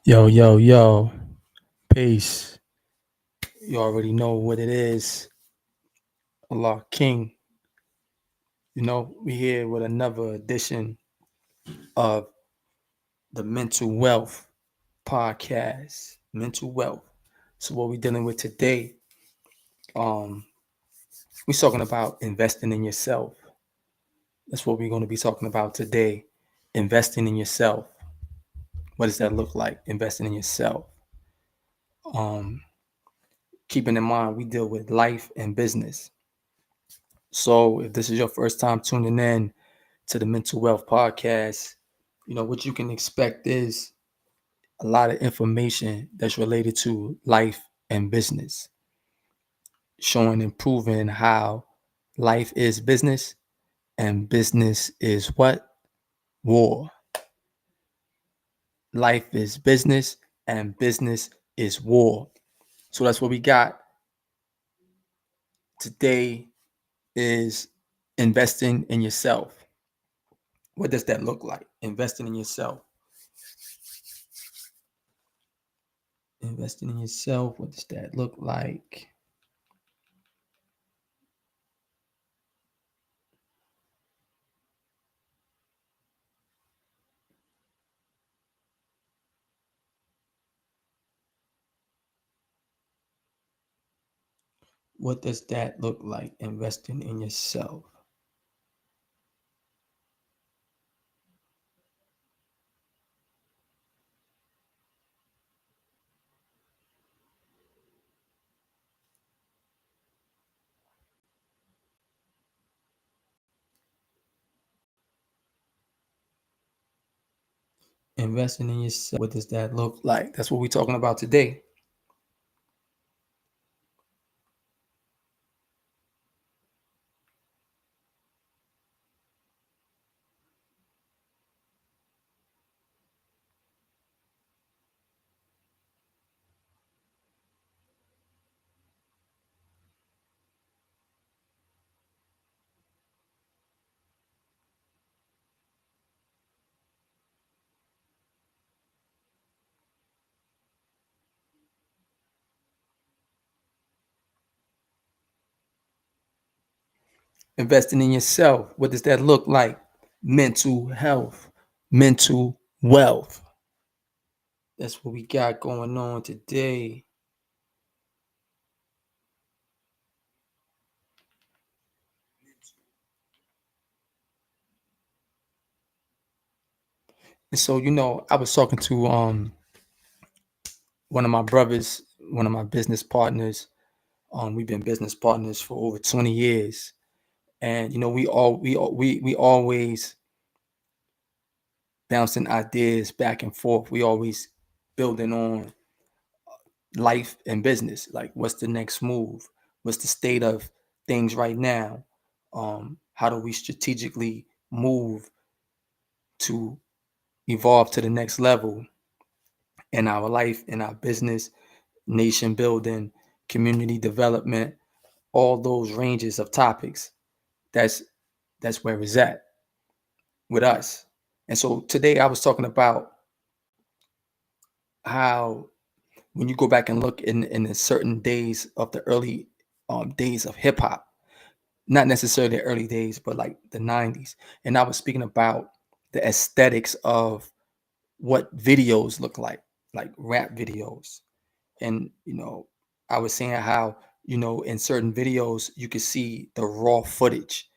Yo, yo, yo, peace. You already know what it is. Allah King. We here with another edition of the Mental Wealth Podcast. Mental Wealth. So what we dealing with today, um, we're talking about investing in yourself. That's what we're going to be talking about today. Investing in yourself. What does that look like? Investing in yourself. Um, Keeping in mind we deal with life and business. So if this is your first time tuning in to the Mental Wealth Podcast, what you can expect is a lot of information that's related to life and business, showing and proving how life is business and business is what? War. Life is business and business is war. So that's what we got today is investing in yourself. What does that look like? Investing in yourself. Investing in yourself. What does that look like? What does that look like? Investing in yourself. Investing in yourself. What does that look like? That's what we're talking about today. Investing in yourself. What does that look like? Mental health, mental wealth. That's what we got going on today. And so, I was talking to one of my brothers, one of my business partners. We've been business partners for over 20 years. And we always bouncing ideas back and forth. We always building on life and business. Like, what's the next move? What's the state of things right now? How do we strategically move to evolve to the next level in our life, in our business, nation building, community development, all those ranges of topics. That's that's where it's at with us. And so today I was talking about how when you go back and look in the certain days of the early days of hip hop, not necessarily the early days, but like the 90s. And I was speaking about the aesthetics of what videos look like rap videos. And, I was saying how, in certain videos, you could see the raw footage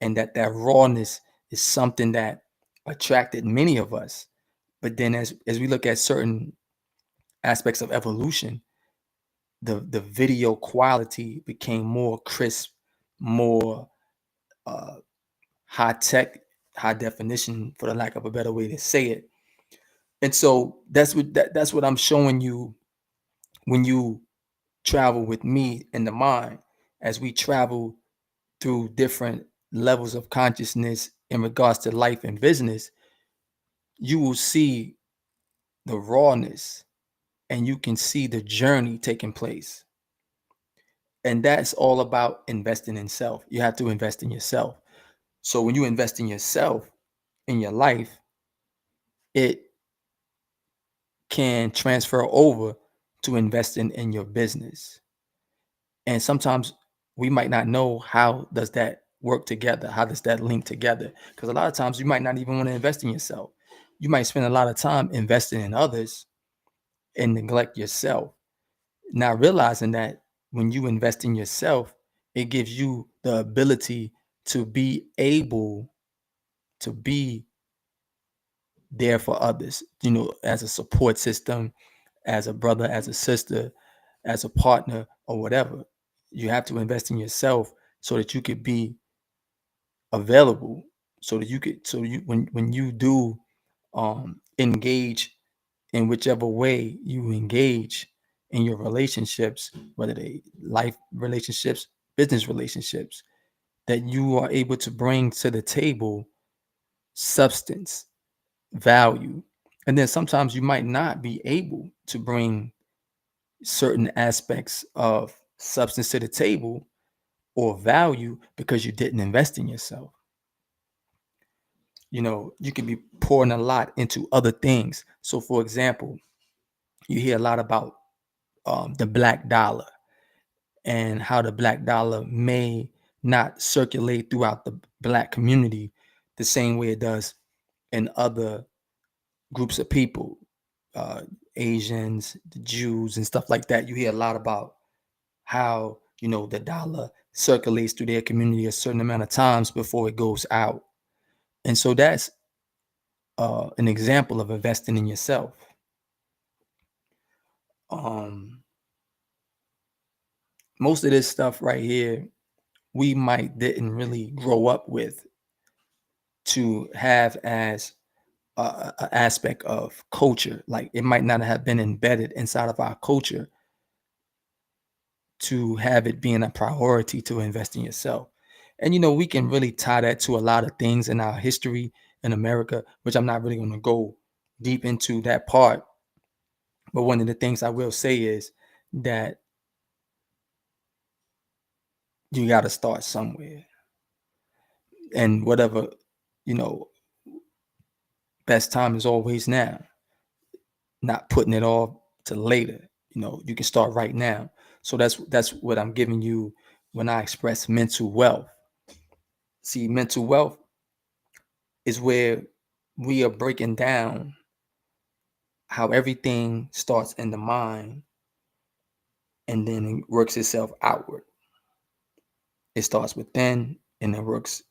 and that rawness is something that attracted many of us. But then as we look at certain aspects of evolution, the video quality became more crisp, more uh, high tech, high definition, for the lack of a better way to say it. And so that's what I'm showing you when you travel with me in the mind, as we travel through different levels of consciousness in regards to life and business. You will see the rawness and you can see the journey taking place. And that's all about investing in self. You have to invest in yourself. So when you invest in yourself, in your life, it can transfer over to investing in your business. And sometimes we might not know how does that work together, how does that link together, because a lot of times you might not even want to invest in yourself. You might spend a lot of time investing in others and neglect yourself, not realizing that when you invest in yourself, it gives you the ability to be able to be there for others, as a support system, as a brother, as a sister, as a partner, or whatever. You have to invest in yourself so that you could be available, so that you could, so you when you do engage in whichever way you engage in your relationships, whether they life relationships, business relationships, that you are able to bring to the table substance, value. And then sometimes you might not be able to bring certain aspects of substance to the table or value because you didn't invest in yourself. You can be pouring a lot into other things. So, for example, you hear a lot about the black dollar and how the black dollar may not circulate throughout the black community the same way it does in other groups of people, uh, Asians, the Jews, and stuff like that. You hear a lot about how the dollar circulates through their community a certain amount of times before it goes out, and so that's an example of investing in yourself. Um, Most of this stuff right here, we might didn't really grow up with to have as a aspect of culture. Like it might not have been embedded inside of our culture to have it being a priority to invest in yourself. And we can really tie that to a lot of things in our history in America, which I'm not really going to go deep into that part. But one of the things I will say is that you got to start somewhere. And whatever, you know, best time is always now, not putting it off to later. You can start right now. So that's what I'm giving you when I express mental wealth. See, mental wealth is where we are breaking down how everything starts in the mind and then it works itself outward. It starts within and it works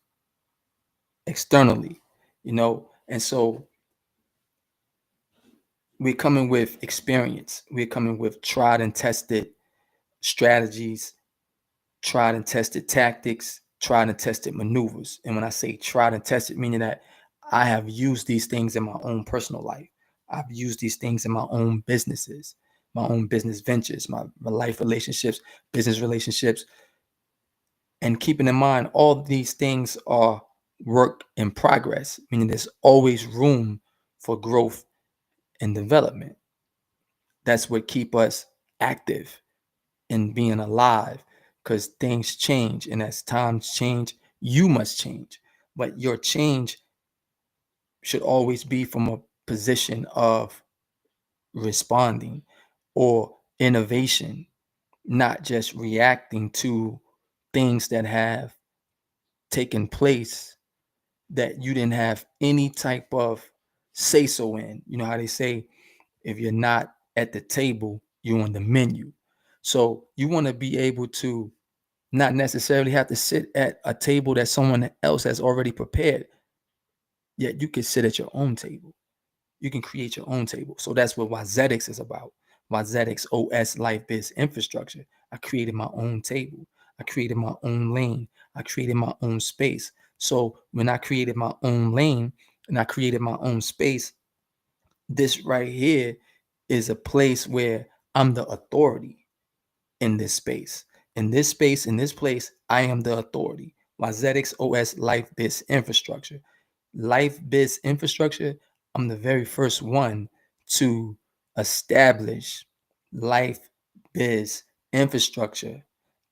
externally, and so we're coming with experience. We're coming with tried and tested strategies, tried and tested tactics, tried and tested maneuvers. And when I say tried and tested, meaning that I have used these things in my own personal life. I've used these things in my own businesses, my own business ventures, my life relationships, business relationships. And keeping in mind, all these things are work in progress, meaning there's always room for growth and development. That's what keep us active and being alive, because things change, and as times change you must change, but your change should always be from a position of responding or innovation, not just reacting to things that have taken place that you didn't have any type of say so in. You know how they say, if you're not at the table, you're on the menu. So you want to be able to not necessarily have to sit at a table that someone else has already prepared, yet you can sit at your own table. You can create your own table. So that's what Wizetics is about. Wizetics OS Life-Biz infrastructure. I created my own table. I created my own lane. I created my own space. So when I created my own lane and I created my own space, this right here is a place where I'm the authority in this space. In this space, in this place, I am the authority. Wizetics OS Life-Biz infrastructure. Life-Biz infrastructure, I'm the very first one to establish Life-Biz infrastructure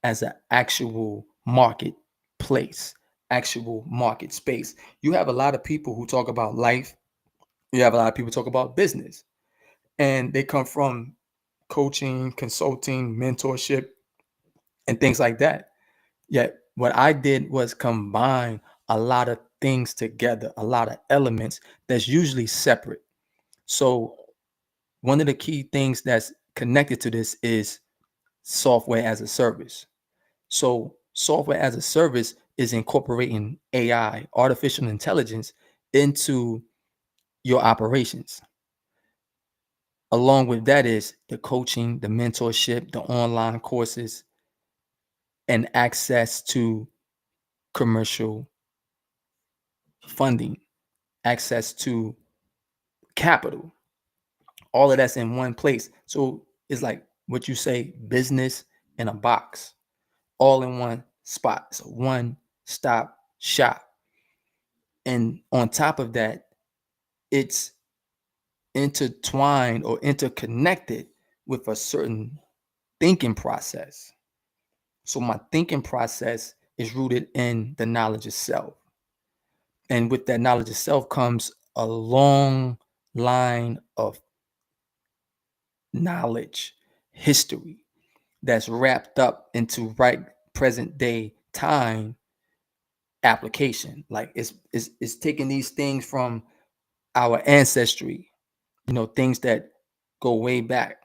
as an actual marketplace, actual market space. You have a lot of people who talk about life. You have a lot of people talk about business. and they come from coaching, consulting, mentorship, and things like that. Yet what I did was combine a lot of things together, a lot of elements that's usually separate. So one of the key things that's connected to this is software as a service. So software as a service is incorporating AI, artificial intelligence, into your operations. Along with that is the coaching, the mentorship, the online courses, and access to commercial funding, access to capital. All of that's in one place. So it's like what you say, business in a box, all in one spot. It's a one-stop shop. And on top of that, it's intertwined or interconnected with a certain thinking process. So my thinking process is rooted in the knowledge of self. And with that knowledge of self comes a long line of knowledge, history that's wrapped up into right present day time application. Like it's taking these things from our ancestry, things that go way back,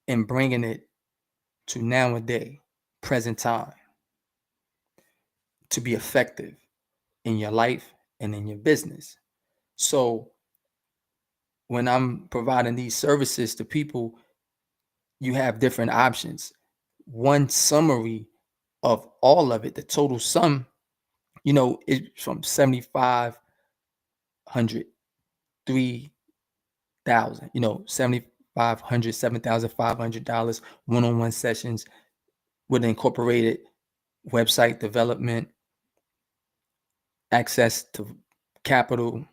and bringing it to nowadays, present time, to be effective in your life and in your business. So when I'm providing these services to people, you have different options. One summary of all of it, the total sum, is from 7,500, 3,000, 7,500, $7,500 one-on-one sessions with incorporated website development, access to capital,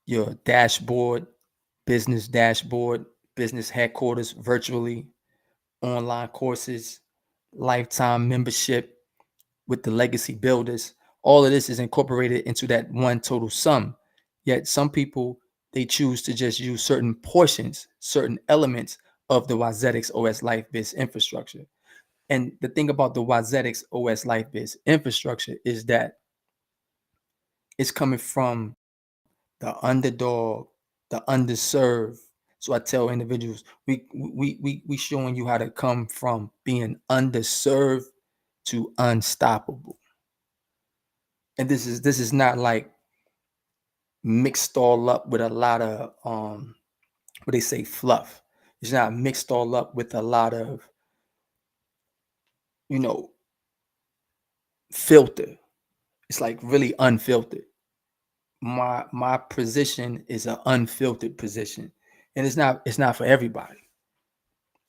your dashboard, business headquarters virtually, online courses, lifetime membership with the legacy builders. All of this is incorporated into that one total sum. Yet some people, they choose to just use certain portions, certain elements of the Wizetics OS Life-Biz infrastructure. And the thing about the Wizetics OS Life-Biz infrastructure is that it's coming from the underdog, the underserved. So I tell individuals, we showing you how to come from being underserved to unstoppable. And this is not like mixed all up with a lot of what they say, fluff. It's not mixed all up with a lot of, you know, filter. It's like really unfiltered. My position is an unfiltered position. And it's not for everybody.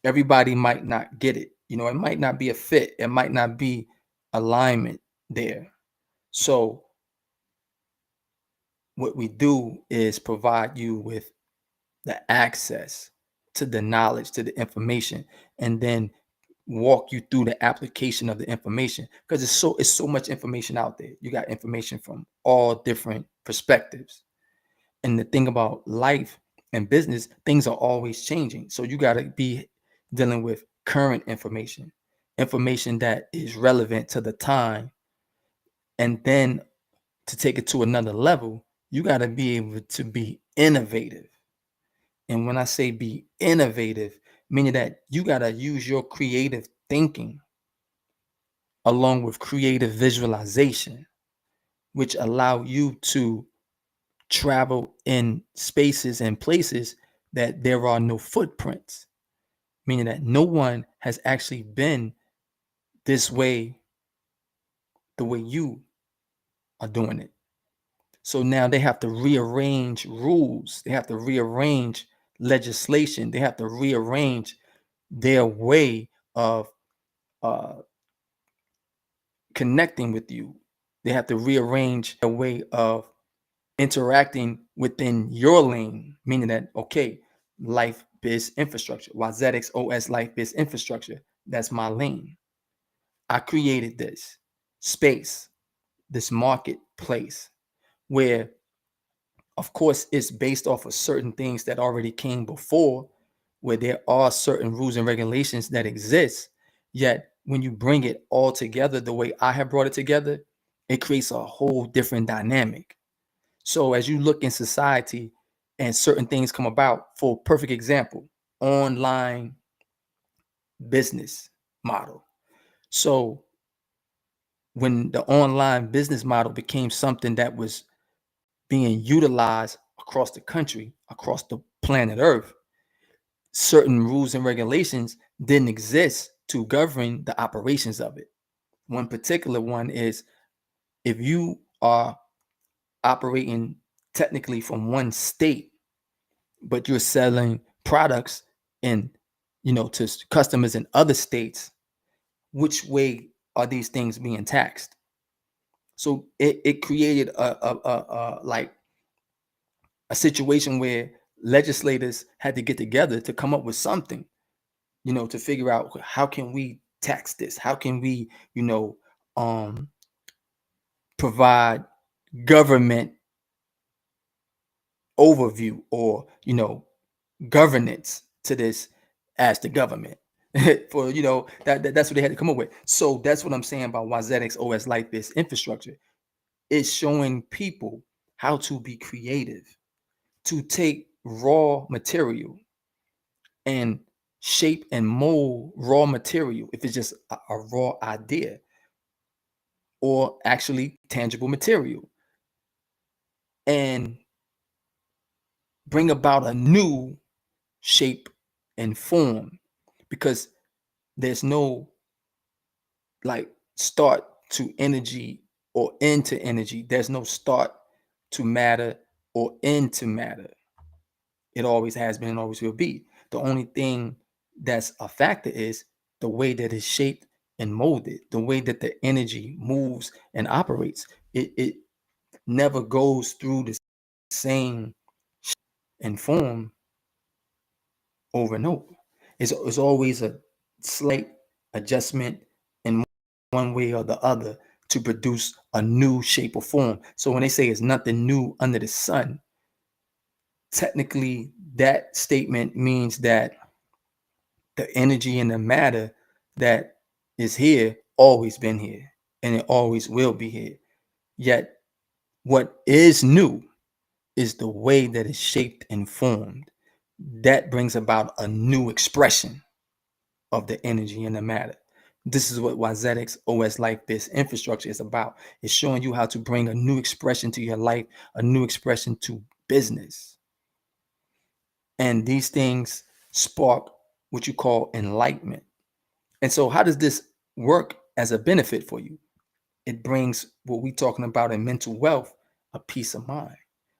Everybody might not get it. It might not be a fit. It might not be alignment there. So what we do is provide you with the access to the knowledge, to the information, and then walk you through the application of the information, because it's so much information out there. You got information from all different perspectives. And the thing about life and business, things are always changing. So you got to be dealing with current information that is relevant to the time. And then to take it to another level, you got to be able to be innovative. And when I say be innovative, meaning that you got to use your creative thinking along with creative visualization, which allow you to travel in spaces and places that there are no footprints, meaning that no one has actually been this way, the way you are doing it. So now they have to rearrange rules, they have to rearrange legislation, they have to rearrange their way of uh, connecting with you. They have to rearrange their way of interacting within your lane, meaning that, okay, life biz infrastructure, Wizetics OS life biz infrastructure, that's my lane. I created this space, this marketplace where Of course, it's based off of certain things that already came before, where there are certain rules and regulations that exist. Yet, when you bring it all together the way I have brought it together, it creates a whole different dynamic. So, as you look in society and certain things come about, for perfect example, online business model. So, when the online business model became something that was being utilized across the country, across the planet Earth, certain rules and regulations didn't exist to govern the operations of it. One particular one is, if you are operating technically from one state, but you're selling products in, to customers in other states, which way are these things being taxed? So it created like a situation where legislators had to get together to come up with something, to figure out, how can we tax this? How can we, um, provide government overview, or, governance to this as the government? For, that's what they had to come up with. So that's what I'm saying about Wizetics OS Life-Biz infrastructure. It's showing people how to be creative, to take raw material and shape and mold raw material, if it's just a raw idea, or actually tangible material, and bring about a new shape and form, because there's no like start to energy or end to energy. There's no start to matter or end to matter. It always has been and always will be. The only thing that's a factor is the way that it's shaped and molded, the way that the energy moves and operates. It never goes through the same and form over and over. It's always a slight adjustment in one way or the other to produce a new shape or form. So when they say it's nothing new under the sun, technically that statement means that the energy and the matter that is here always been here, and it always will be here. Yet what is new is the way that it's shaped and formed. That brings about a new expression of the energy and the matter. This is what Wizetics OS Life-Biz infrastructure is about. It's showing you how to bring a new expression to your life, a new expression to business. And these things spark what you call enlightenment. And so how does this work as a benefit for you? It brings what we're talking about in mental wealth, a peace of mind.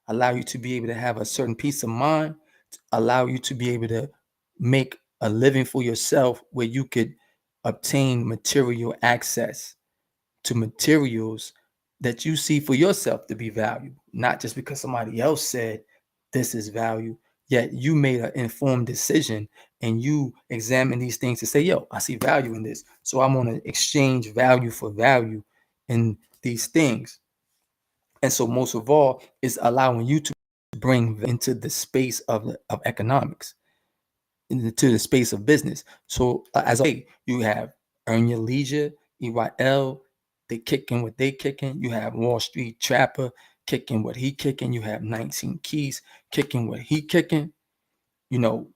Allow you to be able to have a certain peace of mind, allow you to be able to make a living for yourself where you could obtain material access to materials that you see for yourself to be valuable, not just because somebody else said this is value, yet you made an informed decision and you examine these things to say, yo, I see value in this. So I'm going to exchange value for value in these things. And so most of all is allowing you to bring into the space of economics, into the space of business. So as you have Earn Your Leisure, EYL, they kicking what they kicking. You have Wall Street Trapper kicking what he kicking. You have 19 Keys kicking what he kicking. You know,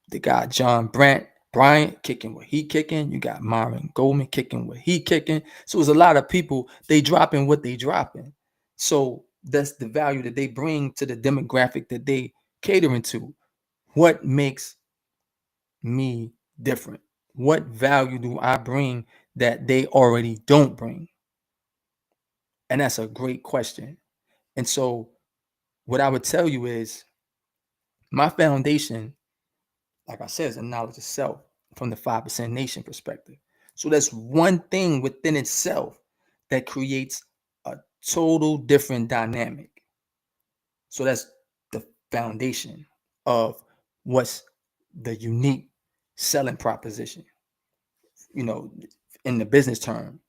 the guy John Bryant kicking what he kicking. You got Myron Goldman kicking what he kicking. So there's a lot of people, they dropping what they dropping. So that's the value that they bring to the demographic that they catering to. What makes me different? What value do I bring that they already don't bring? And that's a great question. And so what I would tell you is my foundation, like I said, is a knowledge of self from the 5% nation perspective. So that's one thing within itself that creates a total different dynamic. So that's the foundation of what's the unique selling proposition, you know, in the business term.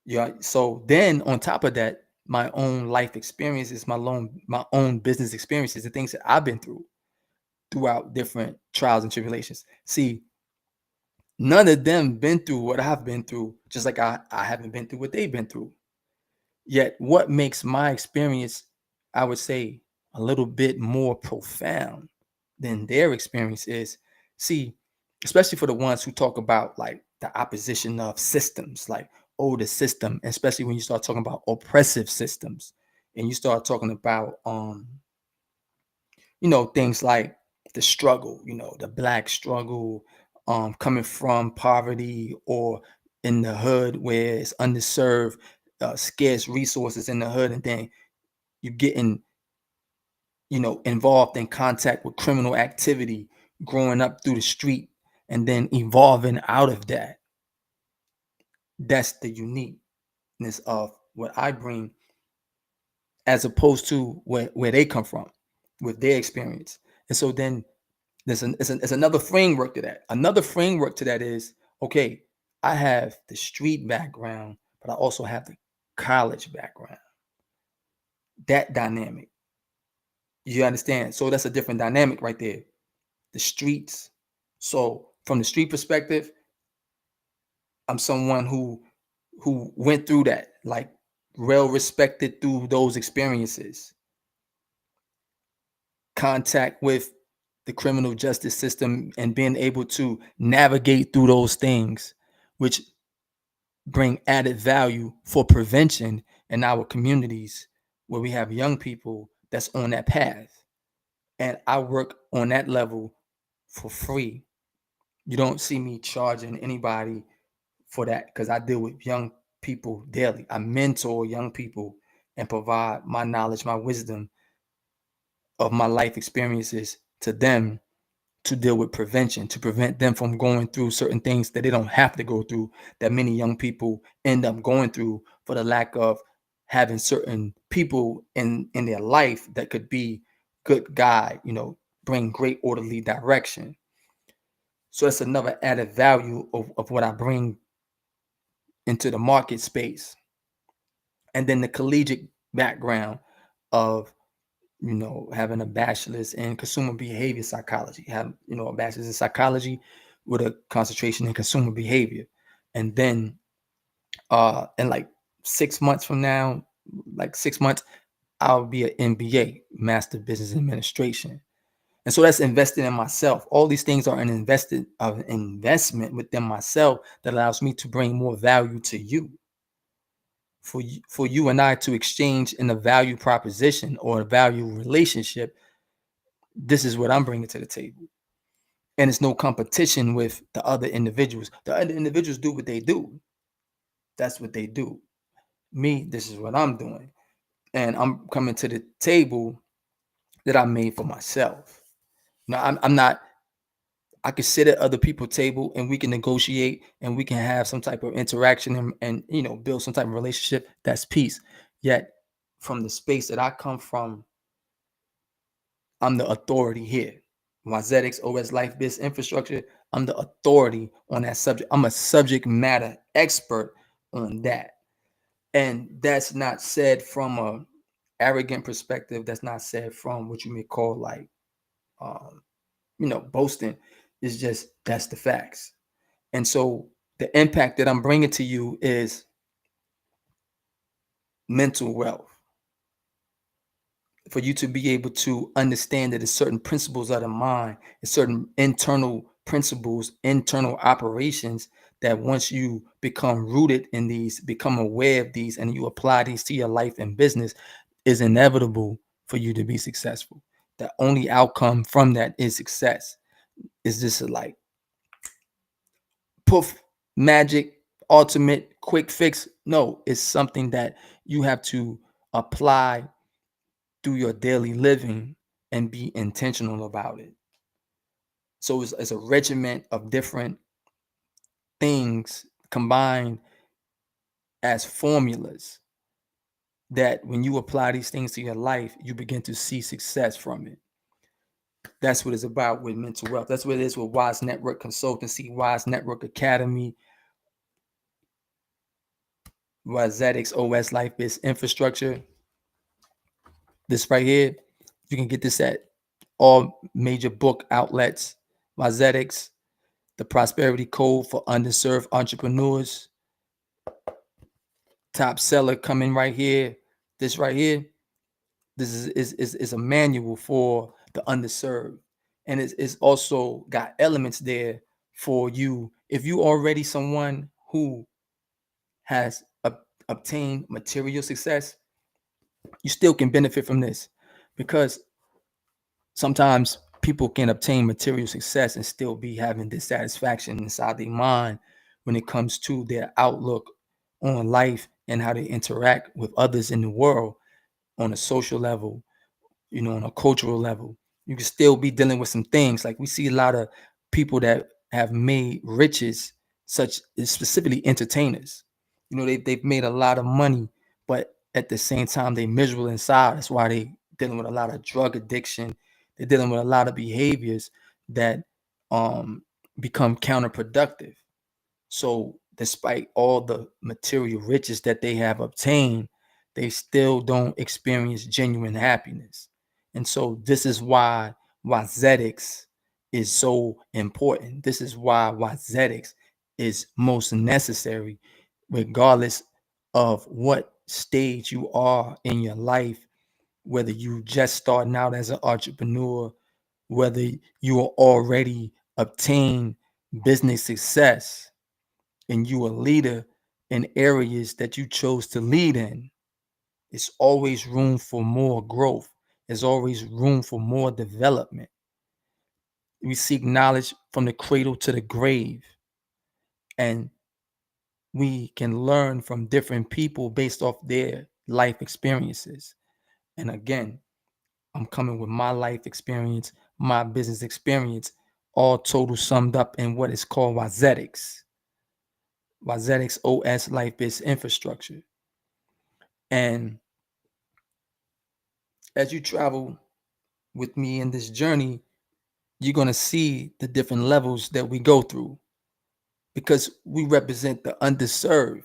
Yeah. So then on top of that, my own life experiences, my own business experiences, the things that I've been through throughout different trials and tribulations. See, none of them been through what I've been through, just like I haven't been through what they've been through. Yet what makes my experience, I would say, a little bit more profound than their experience is, see, especially for the ones who talk about like the opposition of systems, like, oh, the system, especially when you start talking about oppressive systems and you start talking about things like the struggle, the black struggle, coming from poverty or in the hood where it's underserved, scarce resources in the hood, and then you getting, involved in contact with criminal activity, growing up through the street, and then evolving out of that. That's the uniqueness of what I bring, as opposed to where they come from with their experience. And so then there's another framework to that. Another framework to that is, okay, I have the street background, but I also have the college background. That dynamic. You understand? So that's a different dynamic right there. The streets. So from the street perspective, I'm someone who went through that, like well respected through those experiences. Contact with the criminal justice system and being able to navigate through those things, which bring added value for prevention in our communities where we have young people that's on that path. And I work on that level for free. You don't see me charging anybody for that because I deal with young people daily. I mentor young people and provide my knowledge, my wisdom of my life experiences to them to deal with prevention, to prevent them from going through certain things that they don't have to go through, that many young people end up going through for the lack of having certain people in their life that could be good guide, bring great orderly direction. So that's another added value of what I bring into the market space. And then the collegiate background of having a bachelor's in consumer behavior psychology, have a bachelor's in psychology with a concentration in consumer behavior. And then in like 6 months from now, like 6 months, I'll be an MBA, Master Business Administration. And so that's invested in myself. All these things are an investment within myself that allows me to bring more value to you. For you and I to exchange in a value proposition or a value relationship, this is what I'm bringing to the table. And it's no competition with the other individuals. The other individuals do what they do. That's what they do. Me, this is what I'm doing. And I'm coming to the table that I made for myself. Now, I'm not, I can sit at other people's table and we can negotiate and we can have some type of interaction and build some type of relationship. That's peace. Yet from the space that I come from, I'm the authority here. Wizetics, OS Life-Biz infrastructure, I'm the authority on that subject. I'm a subject matter expert on that. And that's not said from a arrogant perspective. That's not said from what you may call like, boasting. It's just, that's the facts. And so the impact that I'm bringing to you is mental wealth. For you to be able to understand that there's certain principles of the mind, there's certain internal principles, internal operations that once you become rooted in these, become aware of these, and you apply these to your life and business, is inevitable for you to be successful. The only outcome from that is success. Is this like poof, magic, ultimate, quick fix? No, it's something that you have to apply through your daily living and be intentional about it. So it's a regiment of different things combined as formulas that when you apply these things to your life, you begin to see success from it. That's what it's about with mental wealth. That's what it is with Wise Network Consultancy, Wise Network Academy. Wizetics OS Life-Biz infrastructure. This right here, you can get this at all major book outlets. Wizetics, the prosperity code for underserved entrepreneurs. Top seller coming right here. This right here, this is a manual for the underserved. And it's also got elements there for you. If you already someone who has obtained material success, you still can benefit from this, because sometimes people can obtain material success and still be having dissatisfaction inside their mind when it comes to their outlook on life and how they interact with others in the world on a social level, on a cultural level. You can still be dealing with some things. Like we see a lot of people that have made riches, such as specifically entertainers. They've made a lot of money, but at the same time they miserable inside. That's why they dealing with a lot of drug addiction. They're dealing with a lot of behaviors that um become counterproductive. So despite all the material riches that they have obtained, they still don't experience genuine happiness. And so this is why Wizetics is so important. This is why Wizetics is most necessary, regardless of what stage you are in your life, whether you just starting out as an entrepreneur, whether you are already obtained business success and you a leader in areas that you chose to lead in. It's always room for more growth. There's always room for more development. We seek knowledge from the cradle to the grave, and we can learn from different people based off their life experiences. And again, I'm coming with my life experience, my business experience, all total summed up in what is called Wizetics. Wizetics OS Life-Biz infrastructure. And as you travel with me in this journey, you're going to see the different levels that we go through, because we represent the underserved.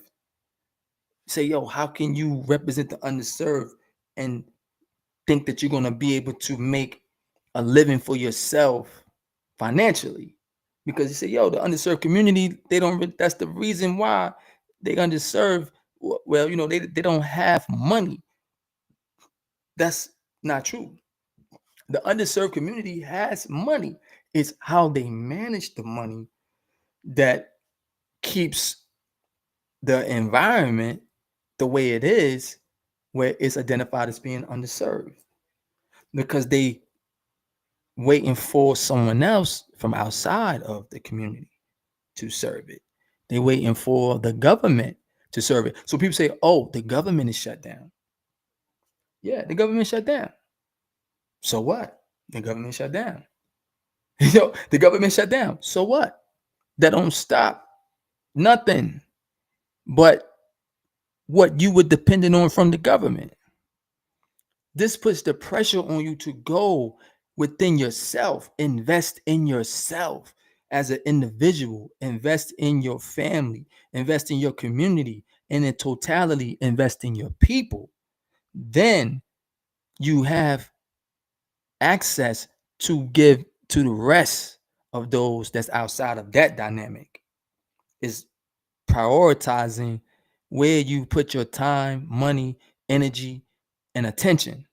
Say, yo, how can you represent the underserved and think that you're going to be able to make a living for yourself financially? Because you say, yo, the underserved community, they don't, that's the reason why they underserved. Well, they don't have money. That's not true. The underserved community has money. It's how they manage the money that keeps the environment the way it is, where it's identified as being underserved, because they waiting for someone else from outside of the community to serve it. They waiting for the government to serve it. So people say, oh, the government is shut down. Yeah, the government shut down. So what? The government shut down. The government shut down. So what? That don't stop nothing but what you were dependent on from the government. This puts the pressure on you to go within yourself, invest in yourself as an individual, invest in your family, invest in your community, and in totality, invest in your people. Then you have access to give to the rest of those that's outside of that dynamic. Is prioritizing where you put your time, money, energy, and attention.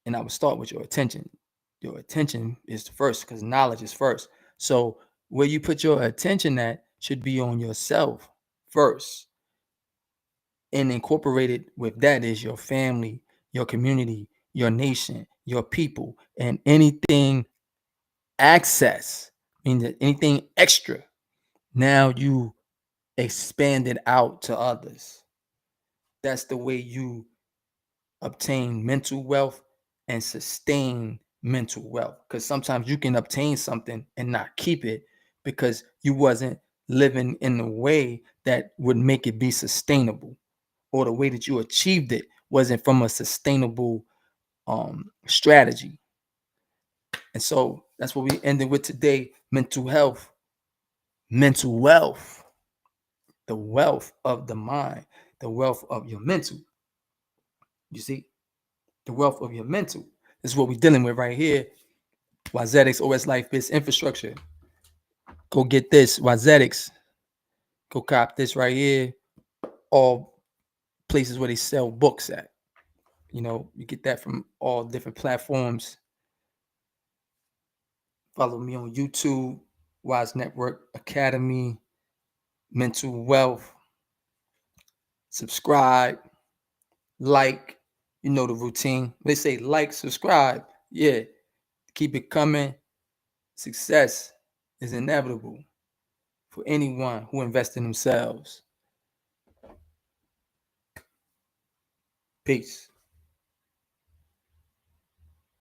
And I would start with your attention. Your attention is first, because knowledge is first. So where you put your attention at should be on yourself first. And incorporated with that is your family, your community, your nation, your people, and anything access, meaning anything extra. Now you expand it out to others. That's the way you obtain mental wealth and sustain mental wealth. Because sometimes you can obtain something and not keep it because you wasn't living in a way that would make it be sustainable, or the way that you achieved it wasn't from a sustainable strategy. And so that's what we ended with today: mental health, mental wealth. the wealth of the mind, the wealth of your mental. You see, the wealth of your mental. This is what we're dealing with right here. Wizetics, OS Life-Biz infrastructure. Go get this, Wizetics. Go cop this right here. All places where they sell books at. You know, you get that from all different platforms. Follow me on YouTube, Wise Network Academy, Mental Wealth. Subscribe, like, you know the routine. They say like, subscribe. Yeah, keep it coming. Success is inevitable for anyone who invests in themselves. Peace.